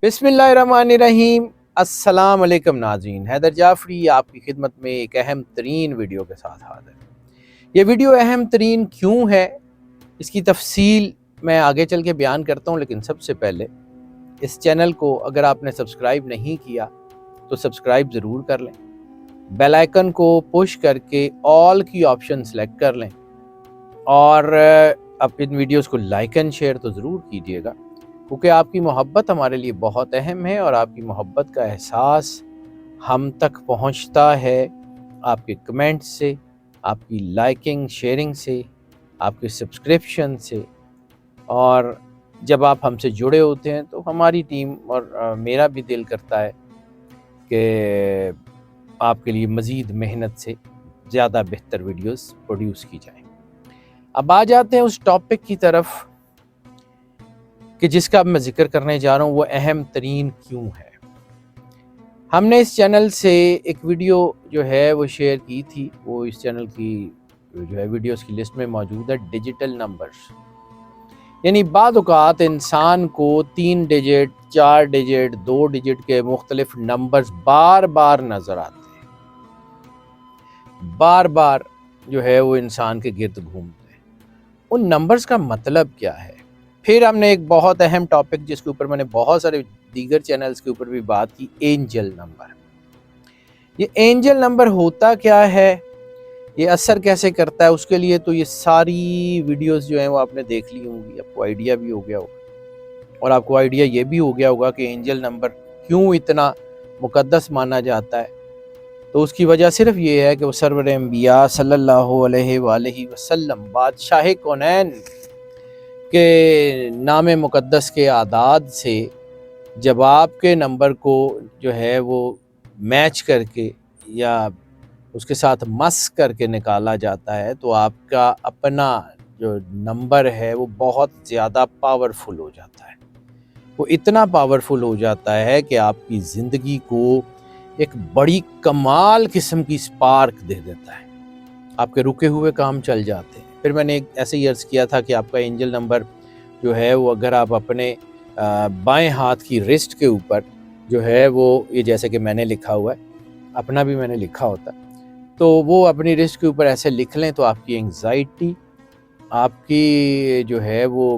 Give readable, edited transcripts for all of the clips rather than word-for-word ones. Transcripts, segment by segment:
بسم اللہ الرحمن الرحیم۔ السلام علیکم ناظرین، حیدر جعفری آپ کی خدمت میں ایک اہم ترین ویڈیو کے ساتھ حاضر ہے۔ یہ ویڈیو اہم ترین کیوں ہے، اس کی تفصیل میں آگے چل کے بیان کرتا ہوں، لیکن سب سے پہلے اس چینل کو اگر آپ نے سبسکرائب نہیں کیا تو سبسکرائب ضرور کر لیں، بیل آئیکن کو پش کر کے آل کی آپشن سلیکٹ کر لیں، اور اب ان ویڈیوز کو لائک اینڈ شیئر تو ضرور کیجیے گا، کیونکہ آپ کی محبت ہمارے لیے بہت اہم ہے، اور آپ کی محبت کا احساس ہم تک پہنچتا ہے آپ کے کمنٹ سے، آپ کی لائکنگ شیئرنگ سے، آپ کے سبسکرپشن سے، اور جب آپ ہم سے جڑے ہوتے ہیں تو ہماری ٹیم اور میرا بھی دل کرتا ہے کہ آپ کے لیے مزید محنت سے زیادہ بہتر ویڈیوز پروڈیوس کی جائیں۔ اب آ جاتے ہیں اس ٹاپک کی طرف کہ جس کا میں ذکر کرنے جا رہا ہوں، وہ اہم ترین کیوں ہے۔ ہم نے اس چینل سے ایک ویڈیو جو ہے وہ شیئر کی تھی، وہ اس چینل کی جو ہے ویڈیوز کی لسٹ میں موجود ہے، ڈیجیٹل نمبرز۔ یعنی بعض اوقات انسان کو 3 ڈیجٹ، 4 ڈیجٹ، 2 ڈیجٹ کے مختلف نمبرز بار بار نظر آتے ہیں، بار بار جو ہے وہ انسان کے گرد گھومتے ہیں۔ ان نمبرز کا مطلب کیا ہے؟ پھر ہم نے ایک بہت اہم ٹاپک جس کے اوپر میں نے بہت سارے دیگر چینلز کے اوپر بھی بات کی، اینجل نمبر۔ یہ اینجل نمبر ہوتا کیا ہے، یہ اثر کیسے کرتا ہے، اس کے لیے تو یہ ساری ویڈیوز جو ہیں وہ آپ نے دیکھ لی ہوں گی، آپ کو آئیڈیا بھی ہو گیا ہوگا، اور آپ کو آئیڈیا یہ بھی ہو گیا ہوگا کہ اینجل نمبر کیوں اتنا مقدس مانا جاتا ہے۔ تو اس کی وجہ صرف یہ ہے کہ وہ سرور انبیاء صلی اللہ علیہ وآلہ وسلم، بادشاہ کونین کے نام مقدس کے اعداد سے جب آپ کے نمبر کو جو ہے وہ میچ کر کے یا اس کے ساتھ مس کر کے نکالا جاتا ہے، تو آپ کا اپنا جو نمبر ہے وہ بہت زیادہ پاورفل ہو جاتا ہے۔ وہ اتنا پاورفل ہو جاتا ہے کہ آپ کی زندگی کو ایک بڑی کمال قسم کی سپارک دے دیتا ہے، آپ کے رکے ہوئے کام چل جاتے ہیں۔ پھر میں نے ایک ایسے ہی عرض کیا تھا کہ آپ کا اینجل نمبر جو ہے وہ اگر آپ اپنے بائیں ہاتھ کی رسٹ کے اوپر جو ہے وہ، یہ جیسے کہ میں نے لکھا ہوا ہے، اپنا بھی میں نے لکھا ہوتا ہے، تو وہ اپنی رسٹ کے اوپر ایسے لکھ لیں تو آپ کی انگزائٹی، آپ کی جو ہے وہ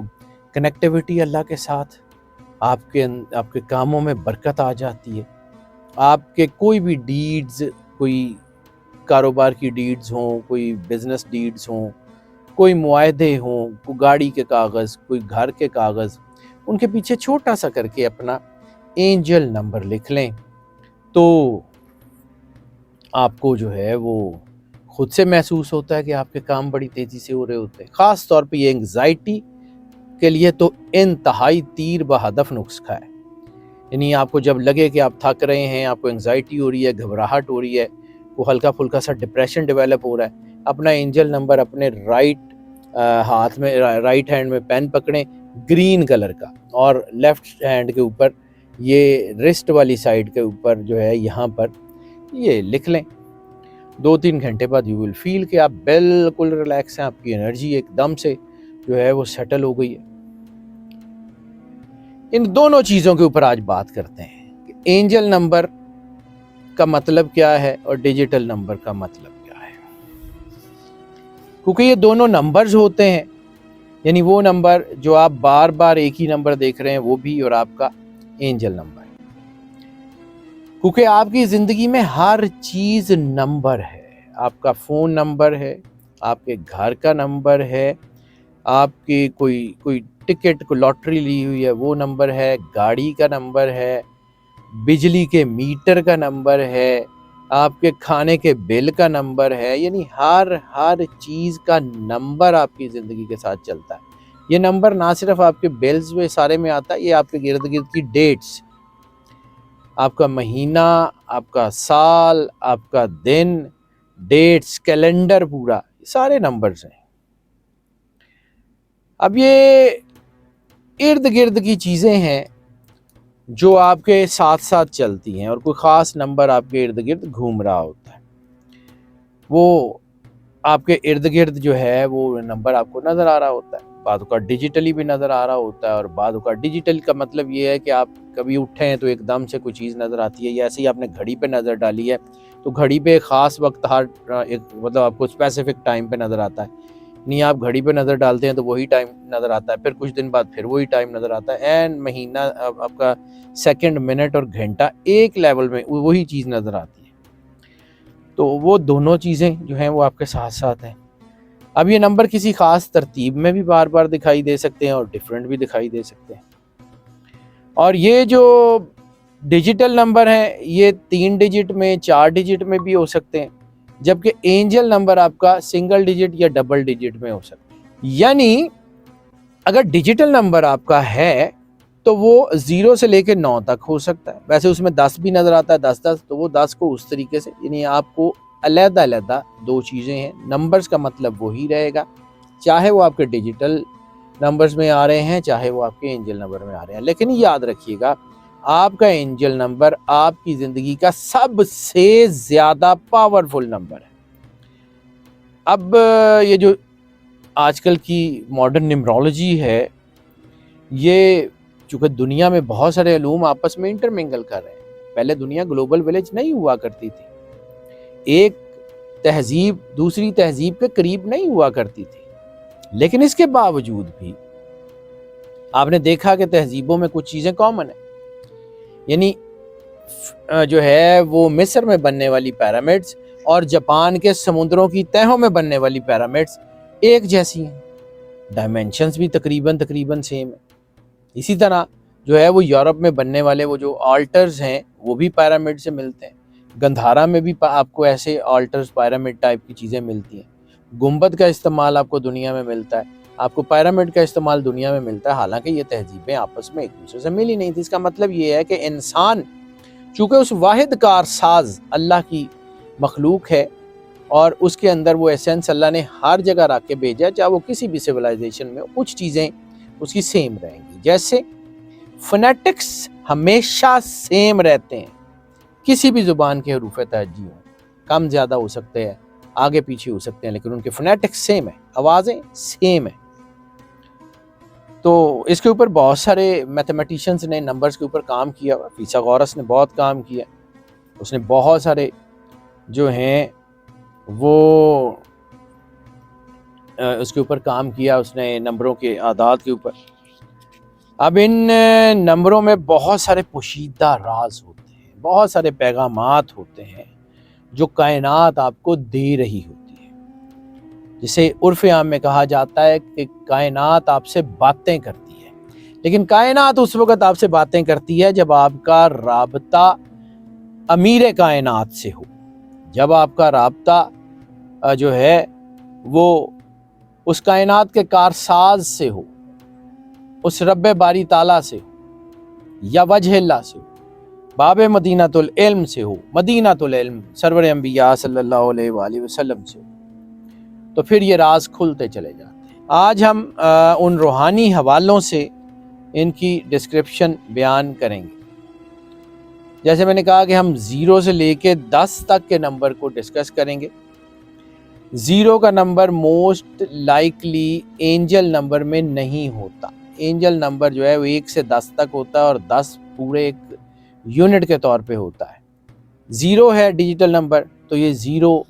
کنیکٹیوٹی اللہ کے ساتھ، آپ کے کاموں میں برکت آ جاتی ہے۔ آپ کے کوئی بھی ڈیڈز، کوئی کاروبار کی ڈیڈز ہوں، کوئی بزنس ڈیڈز ہوں، کوئی معاہدے ہوں، کوئی گاڑی کے کاغذ، کوئی گھر کے کاغذ، ان کے پیچھے چھوٹا سا کر کے اپنا اینجل نمبر لکھ لیں تو آپ کو جو ہے وہ خود سے محسوس ہوتا ہے کہ آپ کے کام بڑی تیزی سے ہو رہے ہوتے ہیں۔ خاص طور پہ یہ انگزائٹی کے لیے تو انتہائی تیر بہدف نسخہ ہے۔ یعنی آپ کو جب لگے کہ آپ تھک رہے ہیں، آپ کو انگزائٹی ہو رہی ہے، گھبراہٹ ہو رہی ہے، وہ ہلکا پھلکا سا ڈپریشن ڈیولپ ہو رہا ہے، اپنا اینجل نمبر اپنے ہاتھ میں، رائٹ ہینڈ میں پین پکڑیں گرین کلر کا، اور لیفٹ ہینڈ کے اوپر یہ رسٹ والی سائڈ کے اوپر جو ہے یہاں پر یہ لکھ لیں۔ 2-3 گھنٹے بعد یو ول فیل کہ آپ بالکل ریلیکس ہیں، آپ کی انرجی ایک دم سے جو ہے وہ سیٹل ہو گئی ہے۔ ان دونوں چیزوں کے اوپر آج بات کرتے ہیں کہ اینجل نمبر کا مطلب کیا ہے اور ڈیجیٹل نمبر کا مطلب کیا ہے، کیونکہ یہ دونوں نمبرز ہوتے ہیں۔ یعنی وہ نمبر جو آپ بار بار ایک ہی نمبر دیکھ رہے ہیں وہ بھی، اور آپ کا اینجل نمبر، کیونکہ آپ کی زندگی میں ہر چیز نمبر ہے۔ آپ کا فون نمبر ہے، آپ کے گھر کا نمبر ہے، آپ کی کوئی ٹکٹ، کوئی لاٹری لی ہوئی ہے وہ نمبر ہے، گاڑی کا نمبر ہے، بجلی کے میٹر کا نمبر ہے، آپ کے کھانے کے بل کا نمبر ہے۔ یعنی ہر چیز کا نمبر آپ کی زندگی کے ساتھ چلتا ہے۔ یہ نمبر نہ صرف آپ کے بلز میں سارے میں آتا ہے، یہ آپ کے گرد گرد کی ڈیٹس، آپ کا مہینہ، آپ کا سال، آپ کا دن، ڈیٹس، کیلنڈر، پورا سارے نمبرز ہیں۔ اب یہ ارد گرد کی چیزیں ہیں جو آپ کے ساتھ ساتھ چلتی ہیں، اور کوئی خاص نمبر آپ کے ارد گرد گھوم رہا ہوتا ہے، وہ آپ کے ارد گرد جو ہے وہ نمبر آپ کو نظر آ رہا ہوتا ہے۔ بعض اوقات ڈیجیٹلی بھی نظر آ رہا ہوتا ہے، اور بعض اوقات ڈیجیٹل کا مطلب یہ ہے کہ آپ کبھی اٹھے ہیں تو ایک دم سے کوئی چیز نظر آتی ہے، یا ایسے ہی آپ نے گھڑی پہ نظر ڈالی ہے تو گھڑی پہ ایک خاص وقت ہر ایک مطلب آپ کو اسپیسیفک ٹائم پہ نظر آتا ہے، نہیں آپ گھڑی پہ نظر ڈالتے ہیں تو وہی ٹائم نظر آتا ہے، پھر کچھ دن بعد پھر وہی ٹائم نظر آتا ہے، این مہینہ آپ کا سیکنڈ، منٹ اور گھنٹہ ایک لیول میں وہی چیز نظر آتی ہے۔ تو وہ دونوں چیزیں جو ہیں وہ آپ کے ساتھ ساتھ ہیں۔ اب یہ نمبر کسی خاص ترتیب میں بھی بار بار دکھائی دے سکتے ہیں اور ڈیفرنٹ بھی دکھائی دے سکتے ہیں، اور یہ جو ڈیجیٹل نمبر ہیں یہ 3 ڈیجٹ میں، 4 ڈیجٹ میں بھی ہو سکتے ہیں، جبکہ اینجل نمبر آپ کا سنگل ڈیجٹ یا ڈبل ڈیجٹ میں ہو سکتا ہے۔ یعنی اگر ڈیجیٹل نمبر آپ کا ہے تو وہ 0 سے لے کے 9 تک ہو سکتا ہے، ویسے اس میں 10 بھی نظر آتا ہے، 10 تو وہ 10 کو اس طریقے سے، یعنی آپ کو علیحدہ علیحدہ دو چیزیں ہیں، نمبرز کا مطلب وہی رہے گا، چاہے وہ آپ کے ڈیجیٹل نمبرز میں آ رہے ہیں چاہے وہ آپ کے اینجل نمبر میں آ رہے ہیں، لیکن یاد رکھیے گا آپ کا اینجل نمبر آپ کی زندگی کا سب سے زیادہ پاورفل نمبر ہے۔ اب یہ جو آج کل کی ماڈرن نیمرولوجی ہے، یہ چونکہ دنیا میں بہت سارے علوم آپس میں انٹرمنگل کر رہے ہیں، پہلے دنیا گلوبل ولیج نہیں ہوا کرتی تھی، ایک تہذیب دوسری تہذیب کے قریب نہیں ہوا کرتی تھی، لیکن اس کے باوجود بھی آپ نے دیکھا کہ تہذیبوں میں کچھ چیزیں کامن ہیں، یعنی جو ہے وہ مصر میں بننے والی پیرامڈز اور جاپان کے سمندروں کی تہوں میں بننے والی پیرامڈز ایک جیسی ہیں، ڈائمینشنز بھی تقریباً سیم ہیں۔ اسی طرح جو ہے وہ یورپ میں بننے والے وہ جو آلٹرز ہیں وہ بھی پیرامڈ سے ملتے ہیں، گندھارا میں بھی آپ کو ایسے آلٹرز پیرامڈ ٹائپ کی چیزیں ملتی ہیں، گنبد کا استعمال آپ کو دنیا میں ملتا ہے، آپ کو پیرامڈ کا استعمال دنیا میں ملتا ہے، حالانکہ یہ تہذیبیں آپس میں ایک دوسرے سے مل ہی نہیں تھی۔ اس کا مطلب یہ ہے کہ انسان چونکہ اس واحد کار ساز اللہ کی مخلوق ہے اور اس کے اندر وہ ایسنس اللہ نے ہر جگہ رکھ کے بھیجا، چاہے وہ کسی بھی سویلائزیشن میں کچھ چیزیں اس کی سیم رہیں گی، جیسے فونیٹکس ہمیشہ سیم رہتے ہیں، کسی بھی زبان کے حروف تہجی ہوں، کم زیادہ ہو سکتے ہیں، آگے پیچھے ہو سکتے ہیں، لیکن ان کے فونیٹکس سیم ہیں، آوازیں سیم ہیں۔ تو اس کے اوپر بہت سارے میتھمیٹیشنز نے نمبرز کے اوپر کام کیا، فیثاغورس نے بہت کام کیا، اس نے بہت سارے جو ہیں وہ اس کے اوپر کام کیا، اس نے نمبروں کے اعداد کے اوپر۔ اب ان نمبروں میں بہت سارے پوشیدہ راز ہوتے ہیں، بہت سارے پیغامات ہوتے ہیں جو کائنات آپ کو دے رہی ہوتی ہے، جسے عرف عام میں کہا جاتا ہے کہ کائنات آپ سے باتیں کرتی ہے، لیکن کائنات اس وقت آپ سے باتیں کرتی ہے جب آپ کا رابطہ امیر کائنات سے ہو، جب آپ کا رابطہ جو ہے وہ اس کائنات کے کارساز سے ہو، اس رب باری تعالیٰ سے ہو، یا وجہ اللہ سے ہو، باب مدینۃ العلم سے ہو، مدینۃ العلم سرور انبیاء صلی اللہ علیہ وآلہ وسلم سے ہو، تو پھر یہ راز کھلتے چلے جاتے ہیں۔ آج ہم ان روحانی حوالوں سے ان کی ڈسکرپشن بیان کریں گے، جیسے میں نے کہا کہ ہم 0 سے لے کے 10 تک کے نمبر کو ڈسکس کریں گے۔ 0 کا نمبر موسٹ لائکلی اینجل نمبر میں نہیں ہوتا، اینجل نمبر جو ہے وہ 1 سے 10 تک ہوتا ہے، اور 10 پورے ایک یونٹ کے طور پہ ہوتا ہے۔ 0 ہے ڈیجیٹل نمبر، تو یہ 0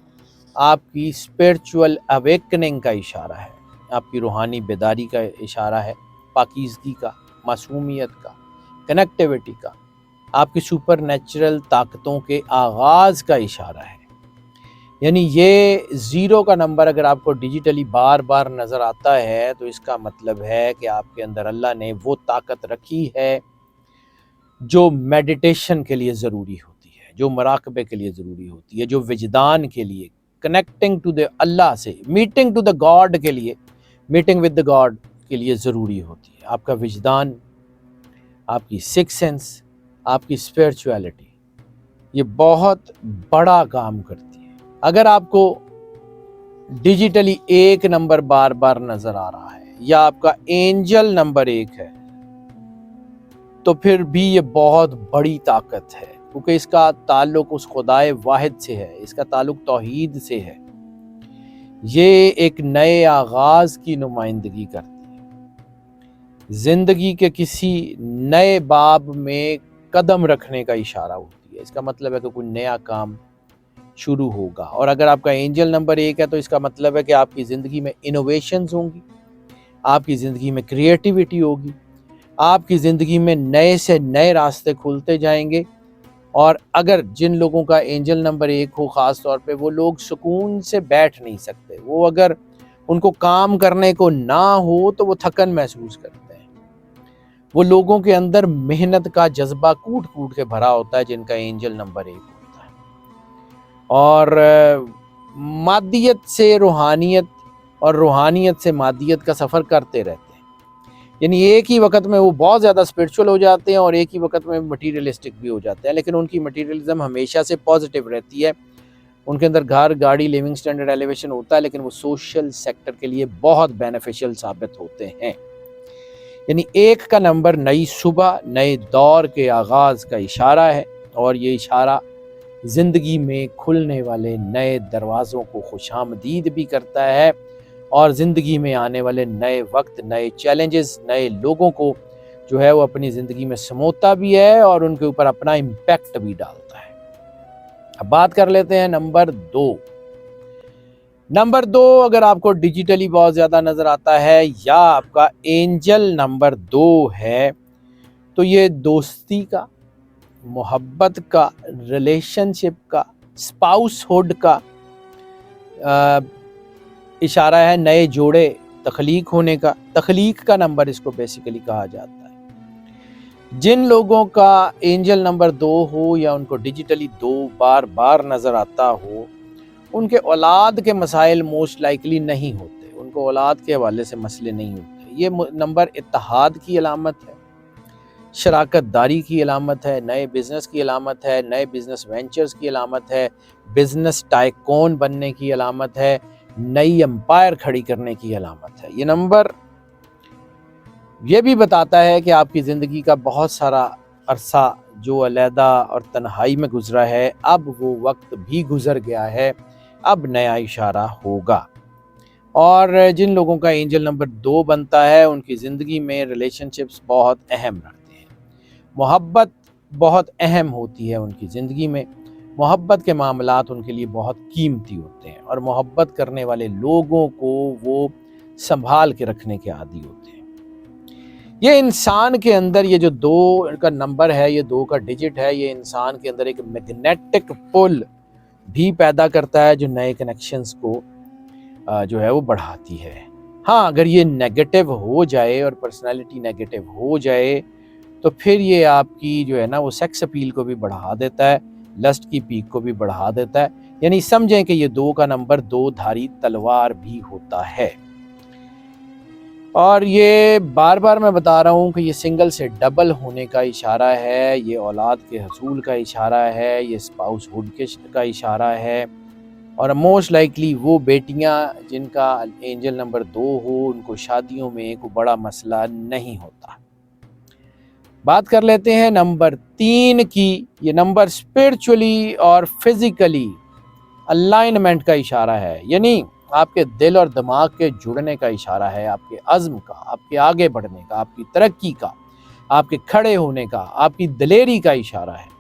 آپ کی اسپرچول اویکننگ کا اشارہ ہے، آپ کی روحانی بیداری کا اشارہ ہے، پاکیزگی کا، معصومیت کا، کنیکٹیوٹی کا، آپ کی سپر نیچرل طاقتوں کے آغاز کا اشارہ ہے۔ یعنی یہ 0 کا نمبر اگر آپ کو ڈیجیٹلی بار بار نظر آتا ہے تو اس کا مطلب ہے کہ آپ کے اندر اللہ نے وہ طاقت رکھی ہے جو میڈیٹیشن کے لیے ضروری ہوتی ہے، جو مراقبے کے لیے ضروری ہوتی ہے، جو وجدان کے لیے، کنیکٹنگ ٹو دا اللہ سے، میٹنگ ٹو دا گاڈ کے لیے، میٹنگ ود دا گاڈ کے لیے ضروری ہوتی ہے۔ آپ کا وجدان، آپ کی سکس سینس، آپ کی اسپرچویلٹی، یہ بہت بڑا کام کرتی ہے۔ اگر آپ کو ڈیجیٹلی 1 نمبر بار بار نظر آ رہا ہے، یا آپ کا اینجل نمبر 1 ہے، تو پھر بھی یہ بہت بڑی طاقت ہے، کیونکہ اس کا تعلق اس خدائے واحد سے ہے، اس کا تعلق توحید سے ہے، یہ ایک نئے آغاز کی نمائندگی کرتی ہے۔ زندگی کے کسی نئے باب میں قدم رکھنے کا اشارہ ہوتی ہے۔ اس کا مطلب ہے کہ کوئی نیا کام شروع ہوگا۔ اور اگر آپ کا اینجل نمبر 1 ہے تو اس کا مطلب ہے کہ آپ کی زندگی میں انوویشنز ہوں گی، آپ کی زندگی میں کریٹیوٹی ہوگی، آپ کی زندگی میں نئے سے نئے راستے کھلتے جائیں گے۔ اور اگر جن لوگوں کا اینجل نمبر 1 ہو، خاص طور پہ وہ لوگ سکون سے بیٹھ نہیں سکتے، وہ اگر ان کو کام کرنے کو نہ ہو تو وہ تھکن محسوس کرتے ہیں۔ وہ لوگوں کے اندر محنت کا جذبہ کوٹ کوٹ کے بھرا ہوتا ہے جن کا اینجل نمبر 1 ہوتا ہے، اور مادیت سے روحانیت اور روحانیت سے مادیت کا سفر کرتے رہتے ہیں۔ یعنی ایک ہی وقت میں وہ بہت زیادہ اسپرچول ہو جاتے ہیں اور ایک ہی وقت میں مٹیریلسٹک بھی ہو جاتے ہیں، لیکن ان کی مٹیریلزم ہمیشہ سے پازیٹیو رہتی ہے۔ ان کے اندر گھر، گاڑی، لیونگ سٹینڈرڈ، ایلیویشن ہوتا ہے، لیکن وہ سوشل سیکٹر کے لیے بہت بینیفیشل ثابت ہوتے ہیں۔ یعنی 1 کا نمبر نئی صبح، نئے دور کے آغاز کا اشارہ ہے، اور یہ اشارہ زندگی میں کھلنے والے نئے دروازوں کو خوش آمدید بھی کرتا ہے، اور زندگی میں آنے والے نئے وقت، نئے چیلنجز، نئے لوگوں کو جو ہے وہ اپنی زندگی میں سموتا بھی ہے اور ان کے اوپر اپنا امپیکٹ بھی ڈالتا ہے۔ اب بات کر لیتے ہیں نمبر 2۔ نمبر 2 اگر آپ کو ڈیجیٹلی بہت زیادہ نظر آتا ہے یا آپ کا اینجل نمبر 2 ہے تو یہ دوستی کا، محبت کا، ریلیشن شپ کا، اسپاؤس ہوڈ کا اشارہ ہے، نئے جوڑے تخلیق ہونے کا۔ تخلیق کا نمبر اس کو بیسیکلی کہا جاتا ہے۔ جن لوگوں کا اینجل نمبر 2 ہو یا ان کو ڈیجیٹلی 2 بار نظر آتا ہو، ان کے اولاد کے مسائل موسٹ لائکلی نہیں ہوتے، ان کو اولاد کے حوالے سے مسئلے نہیں ہوتے۔ یہ نمبر اتحاد کی علامت ہے، شراکت داری کی علامت ہے، نئے بزنس کی علامت ہے، نئے بزنس وینچرز کی علامت ہے، بزنس ٹائکون بننے کی علامت ہے، نئی امپائر کھڑی کرنے کی علامت ہے۔ یہ نمبر یہ بھی بتاتا ہے کہ آپ کی زندگی کا بہت سارا عرصہ جو علیحدہ اور تنہائی میں گزرا ہے، اب وہ وقت بھی گزر گیا ہے، اب نیا اشارہ ہوگا۔ اور جن لوگوں کا اینجل نمبر 2 بنتا ہے ان کی زندگی میں ریلیشن شپس بہت اہم رکھتے ہیں، محبت بہت اہم ہوتی ہے ان کی زندگی میں، محبت کے معاملات ان کے لیے بہت قیمتی ہوتے ہیں، اور محبت کرنے والے لوگوں کو وہ سنبھال کے رکھنے کے عادی ہوتے ہیں۔ یہ انسان کے اندر یہ جو 2 کا نمبر ہے، یہ 2 کا ڈیجٹ ہے، یہ انسان کے اندر ایک میگنیٹک پل بھی پیدا کرتا ہے جو نئے کنیکشنز کو جو ہے وہ بڑھاتی ہے۔ ہاں اگر یہ نیگیٹو ہو جائے اور پرسنالٹی نیگیٹو ہو جائے تو پھر یہ آپ کی جو ہے نا وہ سیکس اپیل کو بھی بڑھا دیتا ہے، لسٹ کی پیک کو بھی بڑھا دیتا ہے۔ یعنی سمجھیں کہ یہ 2 کا نمبر 2 دھاری تلوار بھی ہوتا ہے، اور یہ بار بار میں بتا رہا ہوں کہ یہ سنگل سے ڈبل ہونے کا اشارہ ہے، یہ اولاد کے حصول کا اشارہ ہے، یہ اسپاؤس ہوڈ کا اشارہ ہے، اور موسٹ لائکلی وہ بیٹیاں جن کا اینجل نمبر 2 ہو ان کو شادیوں میں کوئی بڑا مسئلہ نہیں ہوتا۔ بات کر لیتے ہیں نمبر 3 کی۔ یہ نمبر اسپرچولی اور فزیکلی الائنمنٹ کا اشارہ ہے، یعنی آپ کے دل اور دماغ کے جڑنے کا اشارہ ہے، آپ کے عزم کا، آپ کے آگے بڑھنے کا، آپ کی ترقی کا، آپ کے کھڑے ہونے کا، آپ کی دلیری کا اشارہ ہے۔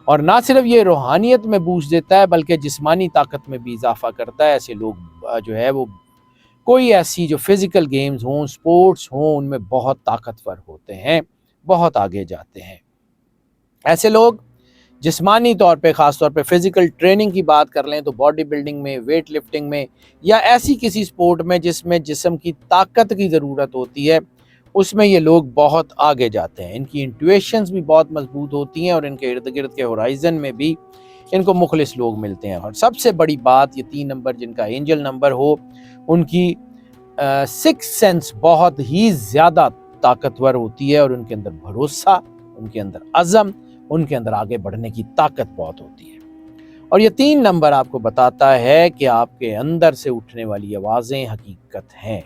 اور نہ صرف یہ روحانیت میں بوسٹ دیتا ہے بلکہ جسمانی طاقت میں بھی اضافہ کرتا ہے۔ ایسے لوگ جو ہے وہ کوئی ایسی جو فزیکل گیمز ہوں، سپورٹس ہوں، ان میں بہت طاقتور ہوتے ہیں، بہت آگے جاتے ہیں۔ ایسے لوگ جسمانی طور پہ، خاص طور پہ فزیکل ٹریننگ کی بات کر لیں تو باڈی بلڈنگ میں، ویٹ لفٹنگ میں، یا ایسی کسی سپورٹ میں جس میں جسم کی طاقت کی ضرورت ہوتی ہے، اس میں یہ لوگ بہت آگے جاتے ہیں۔ ان کی انٹویشنز بھی بہت مضبوط ہوتی ہیں، اور ان کے ارد گرد کے ہورائزن میں بھی ان کو مخلص لوگ ملتے ہیں۔ اور سب سے بڑی بات، یہ 3 نمبر جن کا اینجل نمبر ہو، ان کی سکس سینس بہت ہی زیادہ طاقتور ہوتی ہے، اور ان کے اندر بھروسہ، ان کے اندر عزم، ان کے اندر آگے بڑھنے کی طاقت بہت ہوتی ہے۔ اور یہ 3 نمبر آپ کو بتاتا ہے کہ آپ کے اندر سے اٹھنے والی آوازیں حقیقت ہیں۔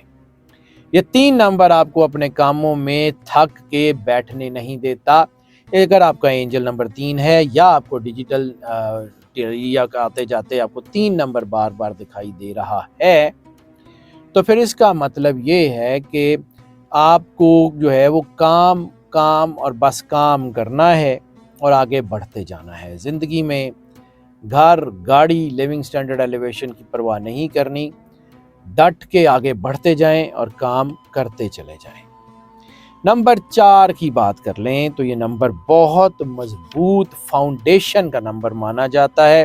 یہ 3 نمبر آپ کو اپنے کاموں میں تھک کے بیٹھنے نہیں دیتا۔ اگر آپ کا اینجل نمبر 3 ہے یا آپ کو ڈیجیٹل یا آتے جاتے آپ کو 3 نمبر بار بار دکھائی دے رہا ہے، تو پھر اس کا مطلب یہ ہے کہ آپ کو جو ہے وہ کام اور بس کام کرنا ہے اور آگے بڑھتے جانا ہے. زندگی میں گھر، گاڑی، لیونگ سٹینڈرڈ ایلیویشن کی پرواہ نہیں کرنی، ڈٹ کے آگے بڑھتے جائیں اور کام کرتے چلے جائیں. نمبر 4 کی بات کر لیں تو یہ نمبر بہت مضبوط فاؤنڈیشن کا نمبر مانا جاتا ہے.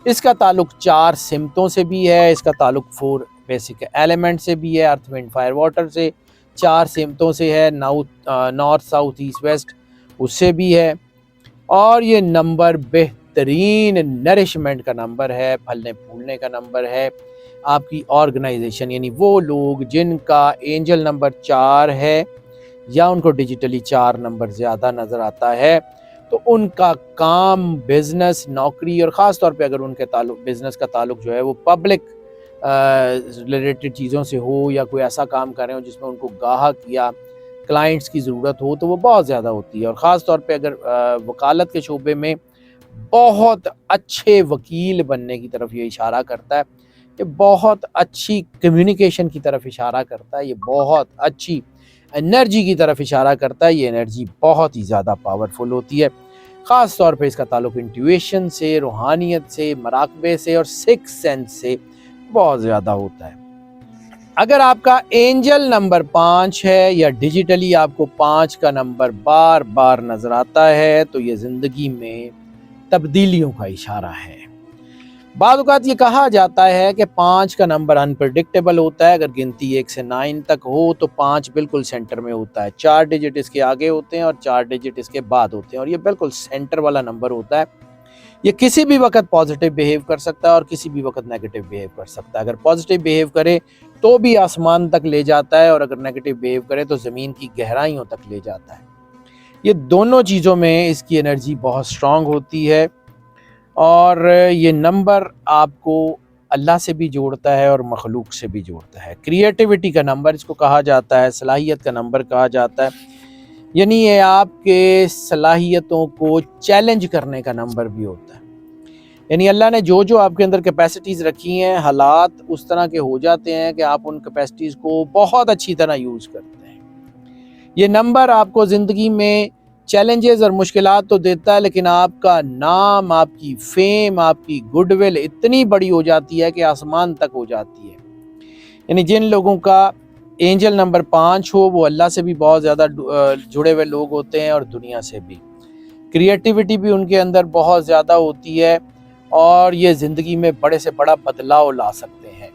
اس کا تعلق 4 سمتوں سے بھی ہے، اس کا تعلق 4 بیسک ایلیمنٹ سے بھی ہے، ارتھ وینڈ فائر واٹر سے، 4 سمتوں سے ہے، نارتھ ساؤتھ ایسٹ ویسٹ اس سے بھی ہے. اور یہ نمبر بہترین نرشمنٹ کا نمبر ہے، پھلنے پھولنے کا نمبر ہے. آپ کی آرگنائزیشن یعنی وہ لوگ جن کا اینجل نمبر 4 ہے یا ان کو ڈیجیٹلی 4 نمبر زیادہ نظر آتا ہے تو ان کا کام، بزنس، نوکری، اور خاص طور پہ اگر ان کے بزنس کا تعلق جو ہے وہ پبلک ریلیٹڈ چیزوں سے ہو یا کوئی ایسا کام کر رہے ہو جس میں ان کو گاہک یا کلائنٹس کی ضرورت ہو تو وہ بہت زیادہ ہوتی ہے. اور خاص طور پہ اگر وکالت کے شعبے میں بہت اچھے وکیل بننے کی طرف یہ اشارہ کرتا ہے، یہ بہت اچھی کمیونیکیشن کی طرف اشارہ کرتا ہے، یہ بہت اچھی انرجی کی طرف اشارہ کرتا ہے. یہ انرجی بہت ہی زیادہ پاورفل ہوتی ہے. خاص طور پہ اس کا تعلق انٹیویشن سے، روحانیت سے، مراقبے سے اور سکس سینس سے بہت زیادہ ہوتا ہے. اگر آپ کا اینجل نمبر 5 ہے یا ڈیجیٹلی آپ کو 5 کا نمبر بار بار نظر آتا ہے تو یہ زندگی میں تبدیلیوں کا اشارہ ہے. بعض اوقات یہ کہا جاتا ہے کہ 5 کا نمبر انپریڈکٹیبل ہوتا ہے. اگر گنتی 1 سے 9 تک ہو تو 5 بالکل سینٹر میں ہوتا ہے. 4 ڈیجٹ اس کے آگے ہوتے ہیں اور 4 ڈیجٹ اس کے بعد ہوتے ہیں اور یہ بالکل سینٹر والا نمبر ہوتا ہے. یہ کسی بھی وقت پازیٹیو بیہیو کر سکتا ہے اور کسی بھی وقت نیگیٹیو بیہیو کر سکتا ہے. اگر پازیٹیو بیہیو کرے تو بھی آسمان تک لے جاتا ہے اور اگر نیگیٹیو بیہیو کرے تو زمین کی گہرائیوں تک لے جاتا ہے. یہ دونوں چیزوں میں اس کی انرجی بہت سٹرونگ ہوتی ہے اور یہ نمبر آپ کو اللہ سے بھی جوڑتا ہے اور مخلوق سے بھی جوڑتا ہے. کریٹیوٹی کا نمبر اس کو کہا جاتا ہے، صلاحیت کا نمبر کہا جاتا ہے، یعنی یہ آپ کے صلاحیتوں کو چیلنج کرنے کا نمبر بھی ہوتا ہے. یعنی اللہ نے جو آپ کے اندر کیپیسٹیز رکھی ہیں، حالات اس طرح کے ہو جاتے ہیں کہ آپ ان کیپیسٹیز کو بہت اچھی طرح یوز کرتے ہیں. یہ نمبر آپ کو زندگی میں چیلنجز اور مشکلات تو دیتا ہے لیکن آپ کا نام، آپ کی فیم، آپ کی گڈ ول اتنی بڑی ہو جاتی ہے کہ آسمان تک ہو جاتی ہے. یعنی جن لوگوں کا اینجل نمبر 5 ہو وہ اللہ سے بھی بہت زیادہ جڑے ہوئے لوگ ہوتے ہیں اور دنیا سے بھی. کریٹیوٹی بھی ان کے اندر بہت زیادہ ہوتی ہے اور یہ زندگی میں بڑے سے بڑا بدلاؤ لا سکتے ہیں.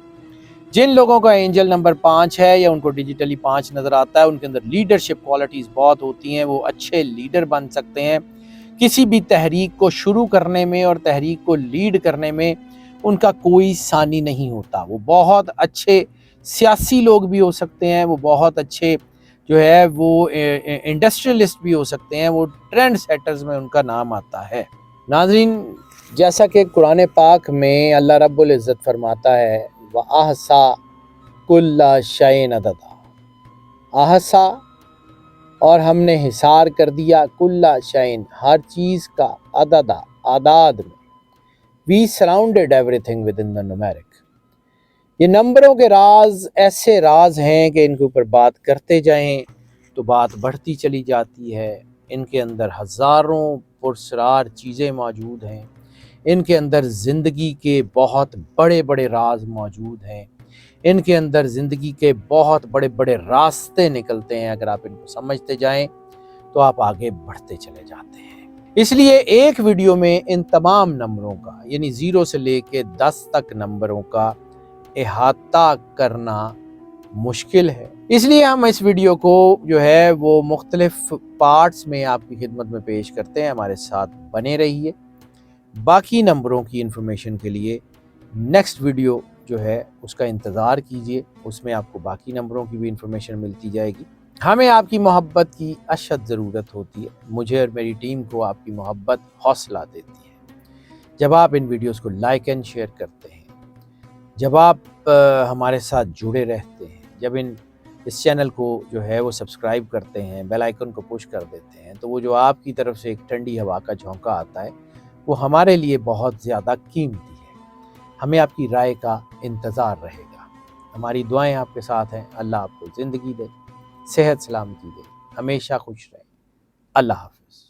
جن لوگوں کا اینجل نمبر 5 ہے یا ان کو ڈیجیٹلی 5 نظر آتا ہے ان کے اندر لیڈرشپ کوالٹیز بہت ہوتی ہیں. وہ اچھے لیڈر بن سکتے ہیں. کسی بھی تحریک کو شروع کرنے میں اور تحریک کو لیڈ کرنے میں ان کا کوئی ثانی نہیں ہوتا. وہ بہت اچھے سیاسی لوگ بھی ہو سکتے ہیں، وہ بہت اچھے جو ہے وہ انڈسٹریلسٹ بھی ہو سکتے ہیں، وہ ٹرینڈ سیٹرز میں ان کا نام آتا ہے. ناظرین، جیسا کہ قرآن پاک میں اللہ رب العزت فرماتا ہے وَأَحْصَىٰ كُلَّ شَيْءٍ عَدَدًا، احصا اور ہم نے حصار کر دیا کل شعین ہر چیز کا، عددہ اعداد میں. We surrounded everything within the numeric. یہ نمبروں کے راز ایسے راز ہیں کہ ان کے اوپر بات کرتے جائیں تو بات بڑھتی چلی جاتی ہے. ان کے اندر ہزاروں پرسرار چیزیں موجود ہیں. ان کے اندر زندگی کے بہت بڑے بڑے راز موجود ہیں. ان کے اندر زندگی کے بہت بڑے بڑے راستے نکلتے ہیں. اگر آپ ان کو سمجھتے جائیں تو آپ آگے بڑھتے چلے جاتے ہیں. اس لیے ایک ویڈیو میں ان تمام نمبروں کا یعنی 0 سے لے کے 10 تک نمبروں کا احاطہ کرنا مشکل ہے. اس لیے ہم اس ویڈیو کو جو ہے وہ مختلف پارٹس میں آپ کی خدمت میں پیش کرتے ہیں. ہمارے ساتھ بنے رہیے. باقی نمبروں کی انفارمیشن کے لیے نیکسٹ ویڈیو جو ہے اس کا انتظار کیجیے. اس میں آپ کو باقی نمبروں کی بھی انفارمیشن ملتی جائے گی. ہمیں آپ کی محبت کی اشد ضرورت ہوتی ہے. مجھے اور میری ٹیم کو آپ کی محبت حوصلہ دیتی ہے. جب آپ ان ویڈیوز کو لائک اینڈ شیئر کرتے ہیں، جب آپ ہمارے ساتھ جڑے رہتے ہیں، جب اس چینل کو جو ہے وہ سبسکرائب کرتے ہیں، بیل آئیکن کو پش کر دیتے ہیں، تو وہ جو آپ کی طرف سے ایک ٹھنڈی ہوا کا جھونکا آتا ہے وہ ہمارے لیے بہت زیادہ قیمتی ہے. ہمیں آپ کی رائے کا انتظار رہے گا. ہماری دعائیں آپ کے ساتھ ہیں. اللہ آپ کو زندگی دے. صحت سلامتی دے، ہمیشہ خوش رہیں۔ اللہ حافظ۔